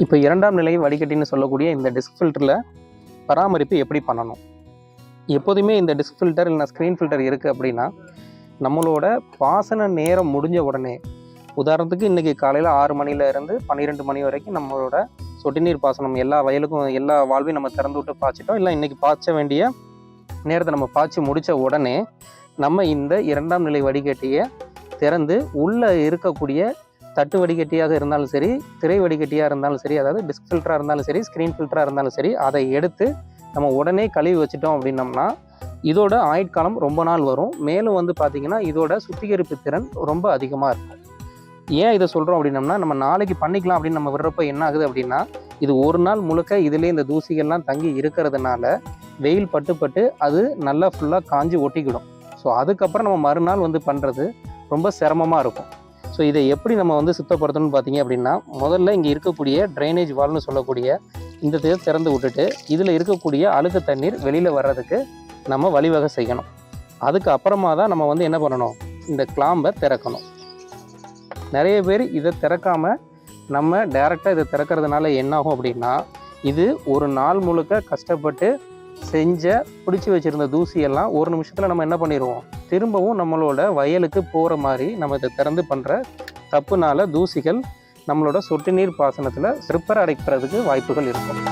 இப்போ இரண்டாம் நிலை வடிகட்டின்னு சொல்லக்கூடிய இந்த டிஸ்க் ஃபில்டரில் பராமரிப்பு எப்படி பண்ணணும்? எப்போதுமே இந்த டிஸ்க் ஃபில்டர் இல்லைனா ஸ்க்ரீன் ஃபில்டர் இருக்குது அப்படின்னா, நம்மளோட பாசன நேரம் முடிஞ்ச உடனே, உதாரணத்துக்கு இன்றைக்கி காலையில் 6 மணிலேருந்து 12 மணி வரைக்கும் நம்மளோட சொட்டு நீர் பாசனம் எல்லா வயலுக்கும் எல்லா வாழ்வையும் நம்ம திறந்து விட்டு பாய்ச்சிட்டோம். இல்லை இன்றைக்கி பாய்ச்ச வேண்டிய நேரத்தை நம்ம பாய்ச்சி முடித்த உடனே நம்ம இந்த இரண்டாம் நிலை வடிகட்டியை திறந்து உள்ளே இருக்கக்கூடிய தட்டு வடிகட்டியாக இருந்தாலும் சரி, திரை வடிகட்டியாக இருந்தாலும் சரி, அதாவது டிஸ்க் ஃபில்டராக இருந்தாலும் சரி, ஸ்க்ரீன் ஃபில்டராக இருந்தாலும் சரி, அதை எடுத்து நம்ம உடனே கழுவி வச்சுட்டோம் அப்படின்னம்னா இதோட ஆயுட்காலம் ரொம்ப நாள் வரும். மேலும் வந்து பார்த்திங்கன்னா இதோட சுத்திகரிப்பு திறன் ரொம்ப அதிகமாக இருக்கும். ஏன் இதை சொல்கிறோம் அப்படின்னம்னா, நம்ம நாளைக்கு பண்ணிக்கலாம் அப்படின்னு நம்ம விடுறப்ப என்ன ஆகுது அப்படின்னா, இது ஒரு நாள் முழுக்க இதிலே இந்த தூசிகள்லாம் தங்கி இருக்கிறதுனால வெயில் பட்டு அது நல்லா ஃபுல்லாக காஞ்சி ஒட்டிக்கிடும். ஸோ அதுக்கப்புறம் நம்ம மறுநாள் வந்து பண்ணுறது ரொம்ப சிரமமாக இருக்கும். ஸோ இதை எப்படி நம்ம வந்து சுத்தப்படுத்தணும்னு பார்த்தீங்க அப்படின்னா, முதல்ல இங்கே இருக்கக்கூடிய ட்ரைனேஜ் வால்னு சொல்லக்கூடிய இந்த இதை திறந்து விட்டுட்டு இதில் இருக்கக்கூடிய அழுக்கு தண்ணீர் வெளியில் வர்றதுக்கு நம்ம வழிவகை செய்யணும். அதுக்கு அப்புறமா தான் நம்ம வந்து என்ன பண்ணணும், இந்த கிளாம்பை திறக்கணும். நிறைய பேர் இதை திறக்காமல் நம்ம டைரெக்டாக இதை திறக்கிறதுனால என்னாகும் அப்படின்னா, இது ஒரு நாள் முழுக்க கஷ்டப்பட்டு பிடிச்சி வச்சுருந்த தூசியெல்லாம் ஒரு நிமிஷத்தில் நம்ம என்ன பண்ணிடுவோம், திரும்பவும் நம்மளோட வயலுக்கு போகிற மாதிரி நம்ம இதை திறந்து பண்ணுற தப்புனால தூசிகள் நம்மளோட சொட்டு நீர் பாசனத்தில் ஸ்ட்ரிப்பர் அடைக்கிறதுக்கு வாய்ப்புகள் இருக்கும்.